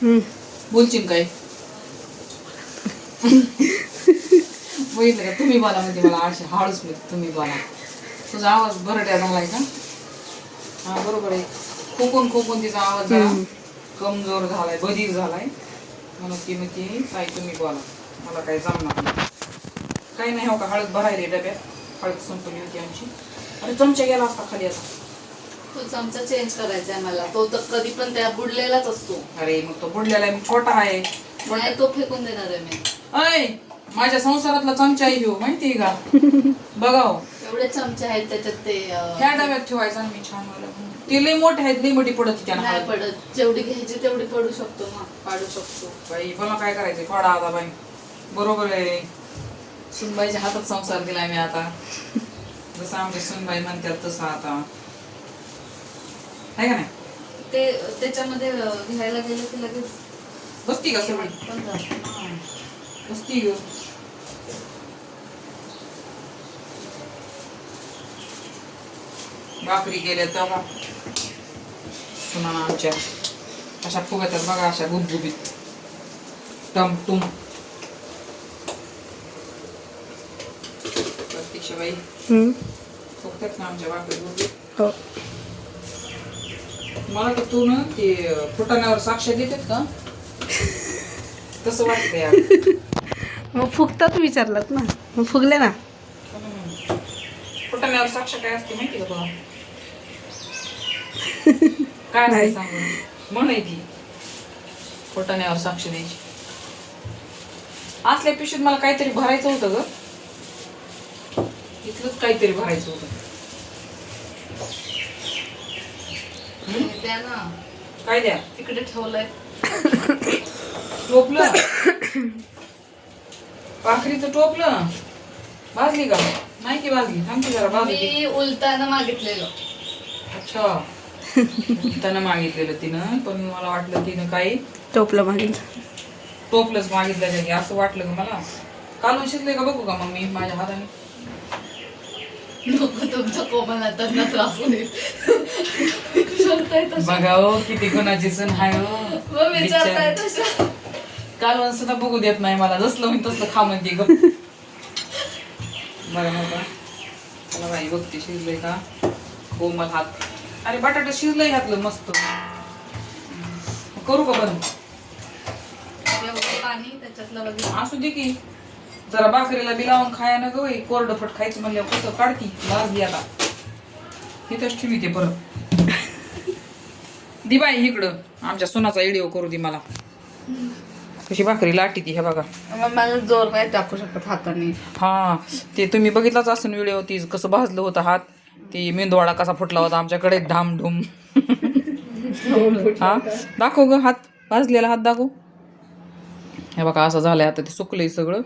बोलशील काय? बघितलं का तुम्ही बोला म्हणजे मला अशी हळूच मिळते तुम्ही बोला. तुझा आवाज भरट्या झालाय का? हा बरोबर आहे. खोकून तिचा आवाज जरा कमजोर झालाय, बधीर झालाय म्हणून ती म्हणते ताई तुम्ही बोला, मला काही जमणार नाही. काही नाही हो का, हळद भरायली डब्यात, हळद संपली होती आमची. अरे चमचा गेला असता खाली आता. तो चमचा चेंज करायचा आहे मला. तो तर कधी पण त्या बुडलेलाच असतो. अरे मग तो बुडलेला आहे, छोटा आहे. नाही तो फेकून देणार आहे मी. अय माझ्या संसारातला चमचा आहे ह्यो, माहितीये का? बघाव एवढे चमचे आहेत त्याच्यात ते ह्या डब्यात ठेवायचा मी छान वाला. ते लय मोठे आहेत, लय मोठी पडत त्याला. नाही पडत, जेवढी घ्यायची तेवढी पडू शकतो ना, पाडू शकतो. बाई मला काय करायचंय, फाडा आता बाई. बरोबर आहे, सुनबाईच्या हातात संसार दिलाय मी आता. जसं आमची सुनबाई म्हणतात तसं आता आहे का नाही? ते त्याच्यामध्ये घ्यायला गेलं की लगेच बसती का सगळी? पण जातं. बसती ग. भाकरी गेल्या तेव्हा सुना आमच्या अशा फुगतात बघा, अशा गुबगुबीत टमटुम. प्रत्यक्षबाई फुगतात ना आमच्या भाकरी गुबगुबीत. हो. मला तर तू ना ते फुटाण्यावर साक्ष देतात का कसं वाटतं यार? मग फुगतात विचारलात ना, मग फुगले ना. फुटाण्यावर साक्ष काय असते माहिती का तुला? काय असते सांग म्हण आहे ती. फुटाण्यावर साक्ष द्यायची असल्या पिशवीत मला काहीतरी भरायचं होतं ग. इथलंच काहीतरी भरायचं होतं. द्या ना. काय द्या? तिकडे ठेवलंय. टोपलं भाकरीचं टोपलं. भाजली का? नाही की भाजली? थांबती जरा भाजली. मी उलटानं मागितलेलं. अच्छा त्यानं मागितलेलं तिनं, पण मला वाटलं तिनं काही टोपलं मागेल. टोपलंच मागितलं की असं वाटलं का मला. कालून शिजले का बघू का मग मी माझ्या हाताने? नको तुमच्या कोमल हातांना त्रास होईल. बघा हो किती गुणाची सून हाय हो. मग विचारताय तसं. कालवण सुद्धा बघू देत नाही मला. जसलं होईल तसलं खा म्हणते ग. बघा नका मला बाई बघते शिजलंय का. कोमल हात. अरे बटाटा शिजलंय घातलं मस्त. करू का बंद? एवढं पाणी त्याच्यातलं वगैरे असू दे की जरा भाकरीला बी लावून खाया ना ग. कोरडं फट खायचं म्हणल्यावर कसं काढती भाजली आता. इथंच ठेवी ते परत. दि बाई इकडं आमच्या सोनाचा व्हिडिओ करू दे मला. कशी भाकरी लाटी ती हे बघा. मग मला जोर नाही टाकू शकत हाताने. हा ते तुम्ही बघितलाच असेल व्हिडिओ. ती कसं भाजलं होतं हात. ती मेंदवाडा कसा फुटला होता आमच्याकडे ढामढुम. हा दाखव ग हात भाजलेला हात दाखव. हे बघा असं झालंय आता. ते सुकलंय सगळं.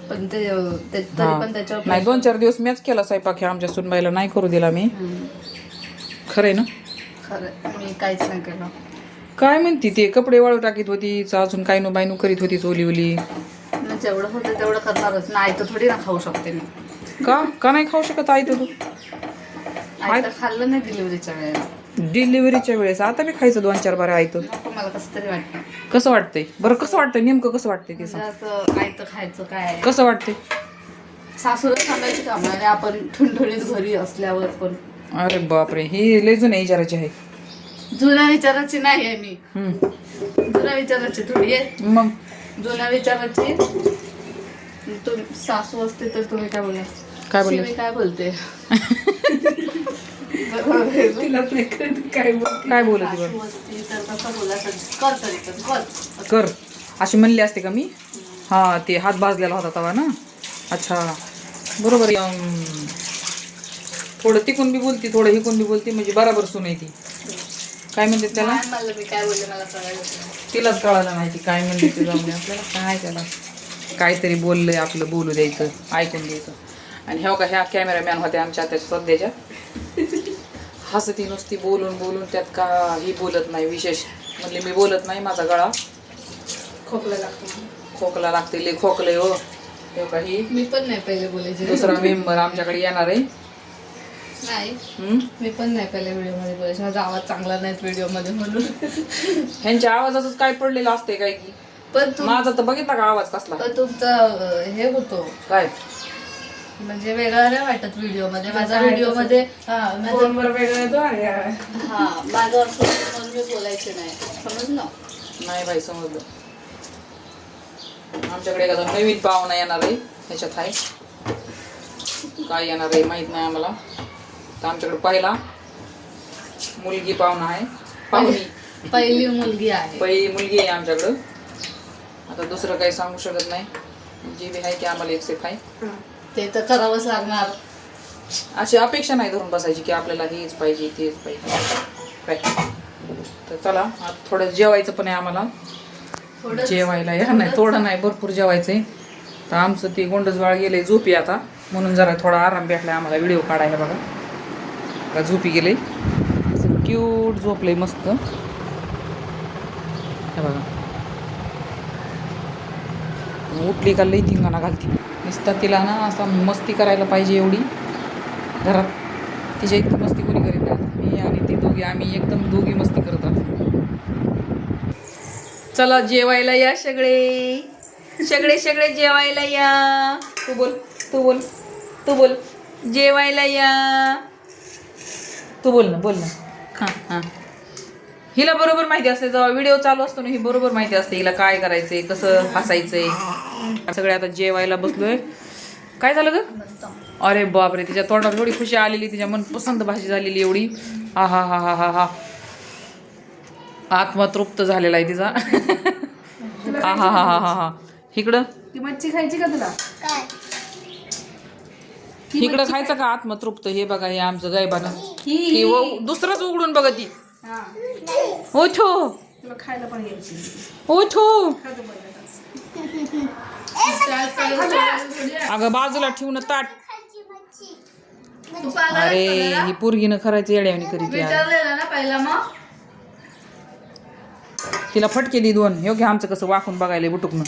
पण ते तरी पण त्याच्यावर नाही 2-4 दिवस मीच केला स्वयंपाक. ह्या आमच्या सुनबाईला नाही करू दिला मी. खरंय ना? खरं मी काहीच नाही केलं. काय म्हणती ते कपडे वाळू टाकीत होती. अजून काय नो बायनू करीत होती ओली ओली. जेवढं होतं तेवढं करणारच. नाही तर थोडी ना खाऊ शकते मी. का नाही खाऊ शकत आई तर तू? आई तर खाल्लं नाही डिलिव्हरीच्या वेळेला. डिलिव्हरीच्या वेळेस आता मी खायचं 2-4 बारे आई तर. नको मला कसं तरी वाटतं. कसं वाटतंय बरं? कसं वाटतंय नेमकं? कसं वाटतंय ते सांग. असं आई तर खायचं काय. कसं वाटतंय? सासूला सांगायची काम आणि आपण ठुणठुणीत घरी असल्यावर पण. अरे बापरे ही लय जुन्या विचारायची आहे. जुन्या विचाराची नाही आहे मी. जुन्या विचाराची थोडी आहे. मग जुन्या विचाराची सासू असते तर तुम्ही काय बोला. काय बोलले? मी काय बोलते. काय बोलत सासू असते तर कसं बोलायचं. कर तरी पण कर अशी म्हणली असते का मी? हा ते हात भाजलेला होता तवा ना. अच्छा बरोबर. थोडं तिकून बी बोलती थोडं हिकून बी बोलती म्हणजे बराबर सून आहे ती. काय म्हणते त्याला? मी काय बोलले मला कळायचं. तिलाच कळालं नाही ती काय म्हणते ते. जाऊन आपल्याला काय त्याला काहीतरी बोललंय आपलं बोलू द्यायचं ऐकून द्यायचं. आणि ह्या कॅमेरामॅन होत्या आमच्या त्याच्या सध्याच्या. हसती नुसती बोलून बोलून त्यात काही बोलत नाही विशेष. म्हणले मी बोलत नाही माझा गळा खोकला लागतो. खोकला लागते. लय खोकलंय हो. काही मी पण नाही पहिले बोलायचे. दुसरा मेंबर आमच्याकडे येणार आहे नाही हम्म? मी पण नाही पहिल्या व्हिडिओ मध्ये बोलायचे, माझा आवाज चांगला नाही व्हिडिओ मध्ये म्हणून. ह्यांच्या आवाजाच काय पडलेलं असते काय की पण माझा तर बघितला का आवाज कसला पण तुमचा हे होतो काय म्हणजे वेगळा नाही वाटत व्हिडिओ मध्ये. माझा व्हिडिओ मध्ये माझं असं म्हणून मी बोलायचे नाही, समजलं. नाही बाई समजलं. आमच्याकडे एखादा नवीन पाहुणा येणार आहे ह्याच्यात आहे काय येणार आहे माहित नाही आम्हाला. तर आमच्याकडे पहिला मुलगी पाहुणा आहे, पाहुणी पहिली मुलगी आहे. पहिली मुलगी आहे आमच्याकडं. आता दुसरं काही सांगू शकत नाही, जे बी आहे की आम्हाला एक्सेप्ट आहे. ते तर करावंच लागणार. अशी अपेक्षा नाही धरून बसायची की आपल्याला हेच पाहिजे तेच पाहिजे काय. तर चला आता थोडं जेवायचं पण आहे आम्हाला. थोडंच- जेवायला या नाही थोडं नाही भरपूर जेवायचंय. तर आमचं ते गोंडसबाळ गेले झोपी आता, म्हणून जरा थोडा आराम भेटलाय आम्हाला व्हिडिओ काढायला. बघा आता झोपी गेले, असं क्यूट झोपलंय मस्त. हे बघा उठली का लई धिंगाणा घालती नुसतं. तिला ना असं मस्ती करायला पाहिजे एवढी घरात, तिच्या इतकी मस्ती कोणी करीत नाही. मी आणि ती दोघी आम्ही एकदम दोघी मस्ती करत राहतो. चला जेवायला या सगळे सगळे सगळे जेवायला या. तू बोल तू बोल तू बोल जेवायला या. तू बोल ना हां हां. हिला बरोबर माहिती असते जेव्हा व्हिडिओ चालू असतो ना, ही बरोबर माहिती असते हिला काय करायचंय कसं हसायचंय. सगळे आता जेवायला बसलोय. काय झालं ग? अरे बापरे, तिच्या तोंडावर एवढी खुशी आलेली, तिच्या मनपसंत भाजी झालेली एवढी. हा हा हा हा हा हा. आत्मा तृप्त झालेला आहे तिचा. हा हा हा हा हा हा. इकडं ती मच्छी खायची का तुला? इकडं खायचं का आत्मा तृप्त. हे बघा हे आमचं गायबानं ही दुसरंच उघडून बघा ती. ओठो तुला खायला पण यायची. ओठो. अगं बाजूला ठेवून ताट. तू पागल अरे आहेस का जरा? ही पोरगीनं करायचं येड्यावानी करीत यार. विचारलेलं ना पहिला मग. तिला फटके दी दोन. हे घे आमचं कसं वाकून बघायला बुटुकनं.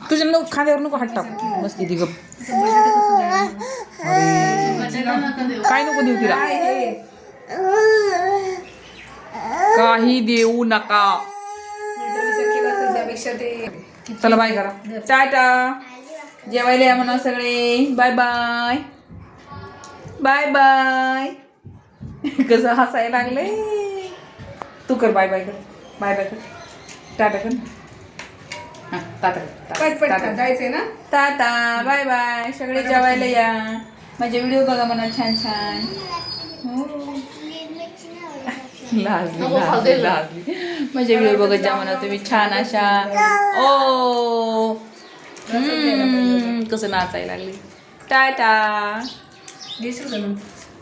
तुझ्या नको खांद्यावर नको हात टाक मस्ती ती गप. काय नको देऊ तिला, काही देऊ नका. चला बाय करा, टाटा. जेवायला या म्हणा सगळे. Bye bye bye bye. कसं हसायला लागले. तू कर बाय बाय कर. बाय बाय कर. टाटा कर. हां टाटा जायचंय ना. टाटा बाय बाय. सगळे जेवायला या. माझे व्हिडिओ बघा म्हणा छान छान. हो लाजली. माझे व्हिडिओ बघत जा म्हणा तुम्ही छान अशा. ओ कसं नाचायला लागली. टाटा. घेशील का मग?